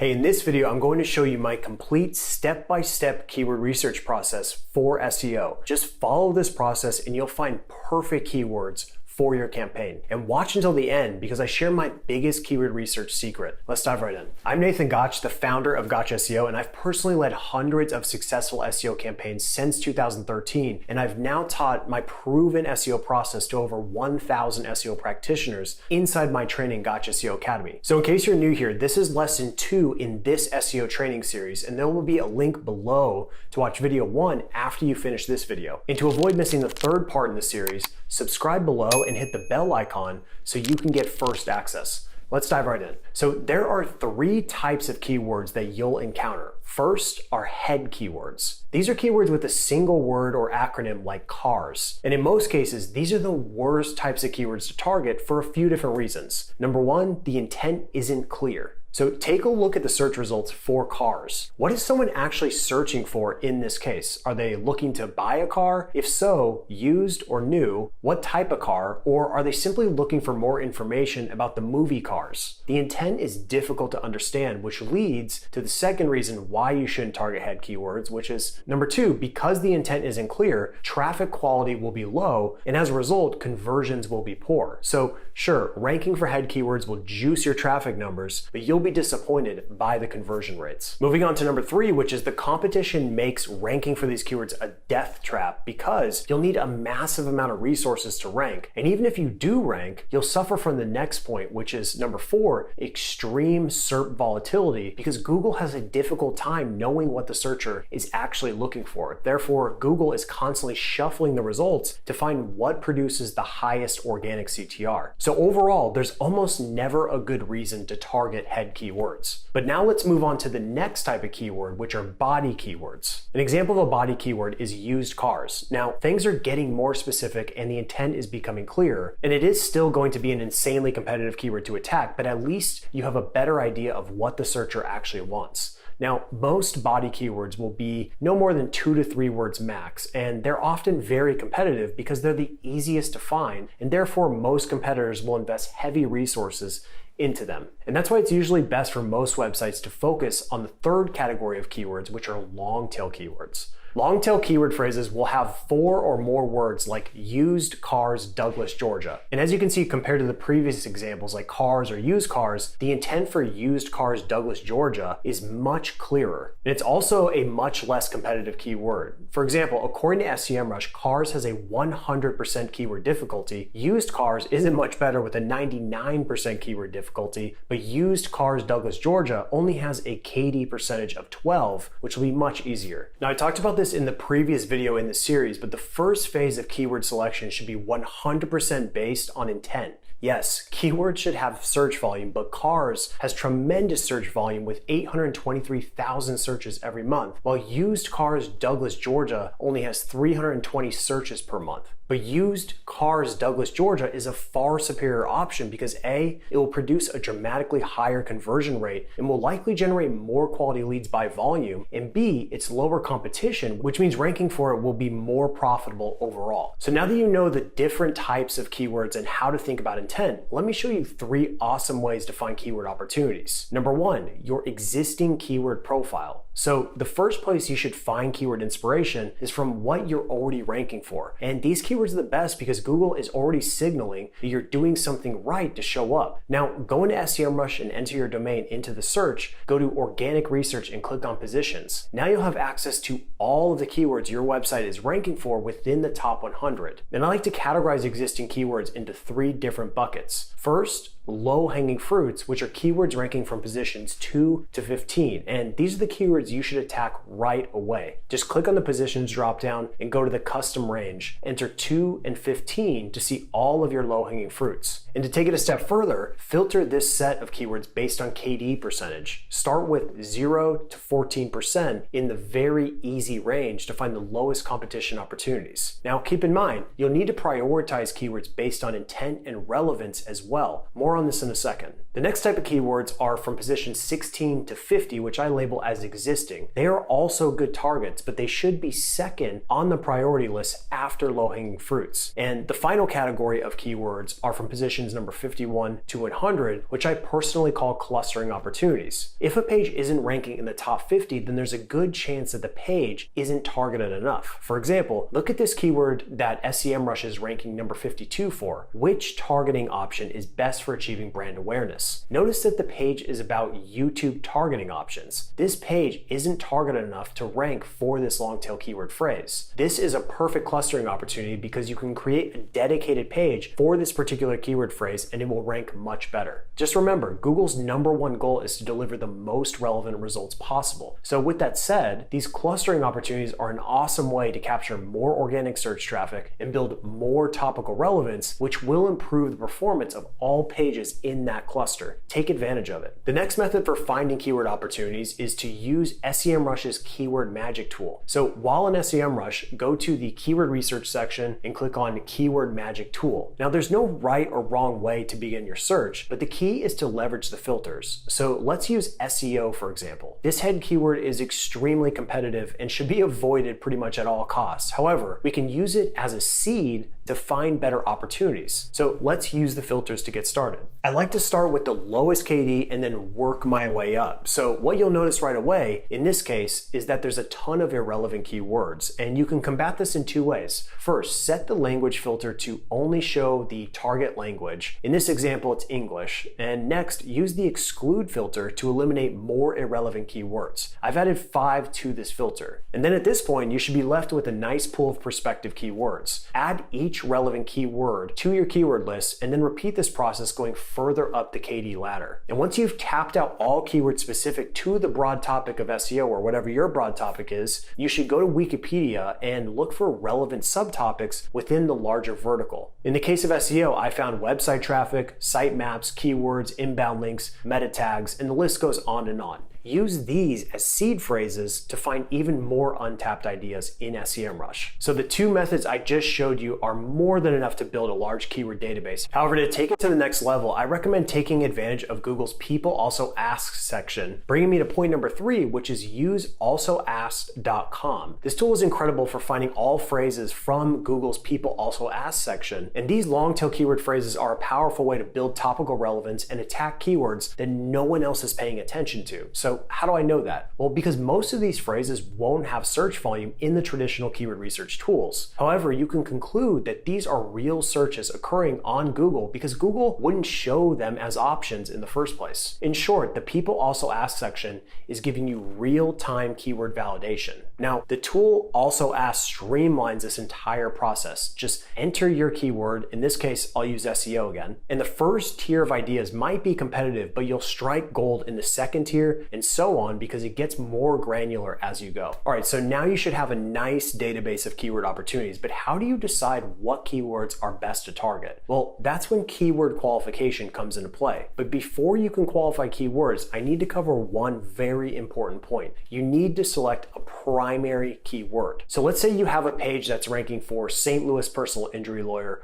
Hey, in this video, I'm going to show you my complete step-by-step keyword research process for SEO. Just follow this process and you'll find perfect keywords for your campaign. And watch until the end because I share my biggest keyword research secret. Let's dive right in. I'm Nathan Gotch, the founder of Gotch SEO, and I've personally led hundreds of successful SEO campaigns since 2013, and I've now taught my proven SEO process to over 1,000 SEO practitioners inside my training Gotch SEO Academy. So in case you're new here, this is lesson 2 in this SEO training series, and there will be a link below to watch video 1 after you finish this video. And to avoid missing the third part in the series, subscribe below and hit the bell icon so you can get first access. Let's dive right in. So there are 3 types of keywords that you'll encounter. First are head keywords. These are keywords with a single word or acronym like cars. And in most cases, these are the worst types of keywords to target for a few different reasons. Number 1, the intent isn't clear. So take a look at the search results for cars. What is someone actually searching for in this case? Are they looking to buy a car? If so, used or new? What type of car? Or are they simply looking for more information about the movie Cars? The intent is difficult to understand, which leads to the second reason why you shouldn't target head keywords, which is number 2, because the intent isn't clear, traffic quality will be low, and as a result, conversions will be poor. So sure, ranking for head keywords will juice your traffic numbers, but you'll be disappointed by the conversion rates. Moving on to number 3, which is the competition makes ranking for these keywords a death trap because you'll need a massive amount of resources to rank. And even if you do rank, you'll suffer from the next point, which is number 4, extreme SERP volatility, because Google has a difficult time knowing what the searcher is actually looking for. Therefore, Google is constantly shuffling the results to find what produces the highest organic CTR. So overall, there's almost never a good reason to target head keywords. But now let's move on to the next type of keyword, which are body keywords. An example of a body keyword is used cars. Now, things are getting more specific and the intent is becoming clearer, and it is still going to be an insanely competitive keyword to attack, but at least you have a better idea of what the searcher actually wants. Now, most body keywords will be no more than 2 to 3 words max, and they're often very competitive because they're the easiest to find, and therefore most competitors will invest heavy resources into them. And that's why it's usually best for most websites to focus on the third category of keywords, which are long tail keywords. Long tail keyword phrases will have 4 or more words like used cars, Douglas, Georgia. And as you can see, compared to the previous examples like cars or used cars, the intent for used cars, Douglas, Georgia is much clearer. And it's also a much less competitive keyword. For example, according to Semrush, cars has a 100% keyword difficulty. Used cars isn't much better with a 99% keyword difficulty, but used cars, Douglas, Georgia only has a KD percentage of 12, which will be much easier. Now, I talked about this in the previous video in the series, but the first phase of keyword selection should be 100% based on intent. Yes, keywords should have search volume, but cars has tremendous search volume with 823,000 searches every month, while used cars Douglas, Georgia only has 320 searches per month. But used cars Douglas, Georgia is a far superior option because A, it will produce a dramatically higher conversion rate and will likely generate more quality leads by volume, and B, it's lower competition, which means ranking for it will be more profitable overall. So now that you know the different types of keywords and how to think about intent, let me show you 3 awesome ways to find keyword opportunities. Number 1, your existing keyword profile. So the first place you should find keyword inspiration is from what you're already ranking for. And these keywords are the best because Google is already signaling that you're doing something right to show up. Now, go into Semrush and enter your domain into the search, go to organic research and click on positions. Now you'll have access to all of the keywords your website is ranking for within the top 100. And I like to categorize existing keywords into 3 different buckets. First, low-hanging fruits, which are keywords ranking from positions 2 to 15. And these are the keywords you should attack right away. Just click on the positions dropdown and go to the custom range. Enter 2 and 15 to see all of your low-hanging fruits. And to take it a step further, filter this set of keywords based on KD percentage. Start with 0 to 14% in the very easy range to find the lowest competition opportunities. Now, keep in mind, you'll need to prioritize keywords based on intent and relevance as well. More More on this in a second. The next type of keywords are from position 16 to 50, which I label as existing. They are also good targets, but they should be second on the priority list after low-hanging fruits. And the final category of keywords are from positions number 51 to 100, which I personally call clustering opportunities. If a page isn't ranking in the top 50, then there's a good chance that the page isn't targeted enough. For example, look at this keyword that Semrush is ranking number 52 for. Which targeting option is best for achieving brand awareness? Notice that the page is about YouTube targeting options. This page isn't targeted enough to rank for this long tail keyword phrase. This is a perfect clustering opportunity because you can create a dedicated page for this particular keyword phrase and it will rank much better. Just remember, Google's #1 goal is to deliver the most relevant results possible. So with that said, these clustering opportunities are an awesome way to capture more organic search traffic and build more topical relevance, which will improve the performance of all pages in that cluster. Take advantage of it. The next method for finding keyword opportunities is to use Semrush's keyword magic tool. So while in Semrush, go to the keyword research section and click on keyword magic tool. Now there's no right or wrong way to begin your search, but the key is to leverage the filters. So let's use SEO for example. This head keyword is extremely competitive and should be avoided pretty much at all costs. However, we can use it as a seed to find better opportunities. So let's use the filters to get started. I like to start with the lowest KD and then work my way up. So what you'll notice right away in this case is that there's a ton of irrelevant keywords, and you can combat this in two ways. First, set the language filter to only show the target language. In this example, it's English. And next, use the exclude filter to eliminate more irrelevant keywords. I've added 5 to this filter. And then at this point, you should be left with a nice pool of prospective keywords. Add each relevant keyword to your keyword list and then repeat this process going further up the KD ladder. And once you've tapped out all keywords specific to the broad topic of SEO or whatever your broad topic is, you should go to Wikipedia and look for relevant subtopics within the larger vertical. In the case of SEO, I found website traffic, sitemaps, keywords, inbound links, meta tags, and the list goes on and on. Use these as seed phrases to find even more untapped ideas in Semrush. So the two methods I just showed you are more than enough to build a large keyword database. However, to take it to the next level, I recommend taking advantage of Google's People Also Ask section, bringing me to point number 3, which is use alsoasked.com. This tool is incredible for finding all phrases from Google's People Also Ask section, and these long tail keyword phrases are a powerful way to build topical relevance and attack keywords that no one else is paying attention to. So how do I know that? Well, because most of these phrases won't have search volume in the traditional keyword research tools. However, you can conclude that these are real searches occurring on Google because Google wouldn't show them as options in the first place. In short, the People Also Ask section is giving you real-time keyword validation. Now, the tool Also Ask streamlines this entire process. Just enter your keyword, in this case, I'll use SEO again, and the first tier of ideas might be competitive, but you'll strike gold in the second tier and so on because it gets more granular as you go. All right, so now you should have a nice database of keyword opportunities, but how do you decide what keywords are best to target? Well, that's when keyword qualification comes into play. But before you can qualify keywords, I need to cover one very important point. You need to select a primary keyword. So let's say you have a page that's ranking for St. Louis personal injury lawyer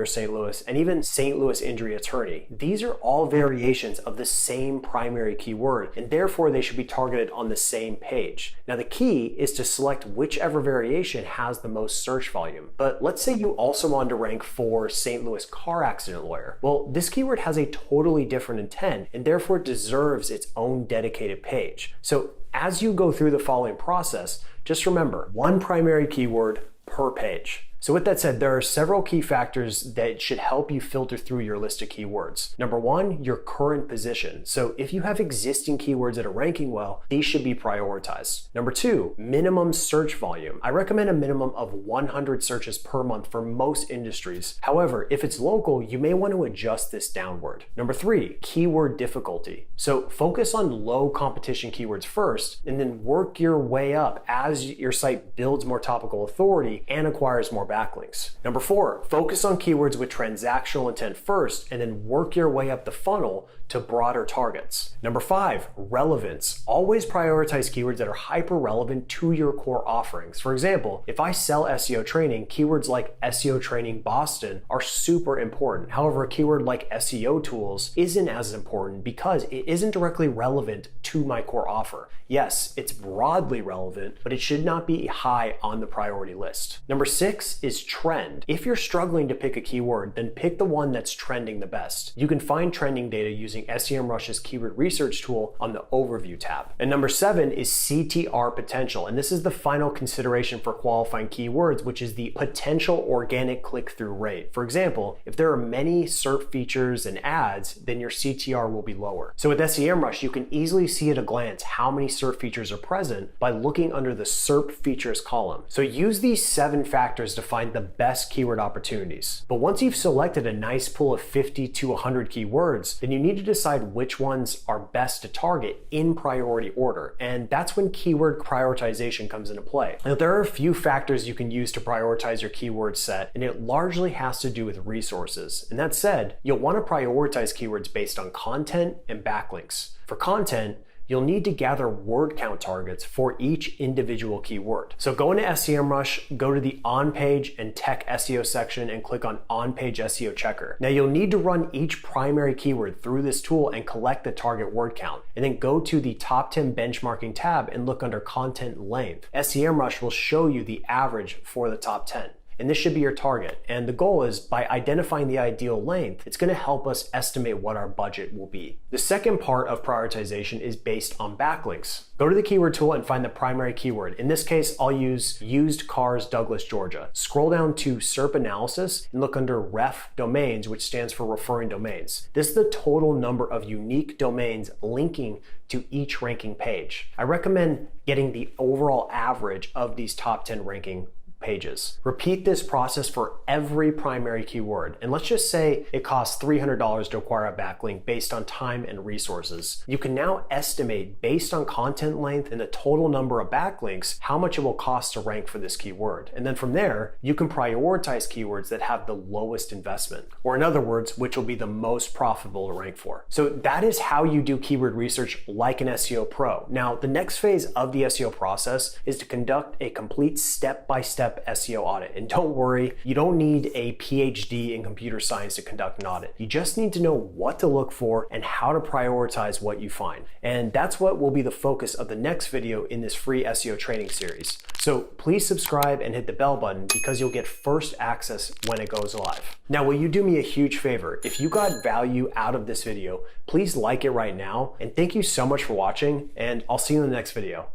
St. Louis, and even St. Louis injury attorney. These are all variations of the same primary keyword, and therefore they should be targeted on the same page. Now the key is to select whichever variation has the most search volume. But let's say you also want to rank for St. Louis car accident lawyer. Well, this keyword has a totally different intent and therefore deserves its own dedicated page. So as you go through the following process, just remember, one primary keyword per page. So with that said, there are several key factors that should help you filter through your list of keywords. Number one, your current position. So if you have existing keywords that are ranking well, these should be prioritized. Number two, minimum search volume. I recommend a minimum of 100 searches per month for most industries. However, if it's local, you may want to adjust this downward. Number three, keyword difficulty. So focus on low competition keywords first, and then work your way up as your site builds more topical authority and acquires more backlinks. Number four, focus on keywords with transactional intent first, and then work your way up the funnel to broader targets. Number 5, relevance. Always prioritize keywords that are hyper relevant to your core offerings. For example, if I sell SEO training, keywords like SEO training Boston are super important. However, a keyword like SEO tools isn't as important because it isn't directly relevant to my core offer. Yes, it's broadly relevant, but it should not be high on the priority list. Number 6 is trend. If you're struggling to pick a keyword, then pick the one that's trending the best. You can find trending data using Semrush's keyword research tool on the overview tab. And number 7 is CTR potential. And this is the final consideration for qualifying keywords, which is the potential organic click-through rate. For example, if there are many SERP features and ads, then your CTR will be lower. So with Semrush, you can easily see at a glance how many SERP features are present by looking under the SERP features column. So use these 7 factors to find the best keyword opportunities. But once you've selected a nice pool of 50 to 100 keywords, then you need to decide which ones are best to target in priority order. And that's when keyword prioritization comes into play. Now, there are a few factors you can use to prioritize your keyword set, and it largely has to do with resources. And that said, you'll want to prioritize keywords based on content and backlinks. For content, you'll need to gather word count targets for each individual keyword. So go into Semrush, go to the on-page and tech SEO section and click on on-page SEO checker. Now you'll need to run each primary keyword through this tool and collect the target word count. And then go to the top 10 benchmarking tab and look under content length. Semrush will show you the average for the top 10. And this should be your target. And the goal is, by identifying the ideal length, it's going to help us estimate what our budget will be. The second part of prioritization is based on backlinks. Go to the keyword tool and find the primary keyword. In this case, I'll use used cars Douglas, Georgia. Scroll down to SERP analysis and look under ref domains, which stands for referring domains. This is the total number of unique domains linking to each ranking page. I recommend getting the overall average of these top 10 ranking pages. Repeat this process for every primary keyword. And let's just say it costs $300 to acquire a backlink based on time and resources. You can now estimate, based on content length and the total number of backlinks, how much it will cost to rank for this keyword. And then from there, you can prioritize keywords that have the lowest investment, or in other words, which will be the most profitable to rank for. So that is how you do keyword research like an SEO pro. Now, the next phase of the SEO process is to conduct a complete step-by-step SEO audit. And don't worry, you don't need a PhD in computer science to conduct an audit. You just need to know what to look for and how to prioritize what you find. And that's what will be the focus of the next video in this free SEO training series. So please subscribe and hit the bell button because you'll get first access when it goes live. Now, will you do me a huge favor? If you got value out of this video, please like it right now. And thank you so much for watching, and I'll see you in the next video.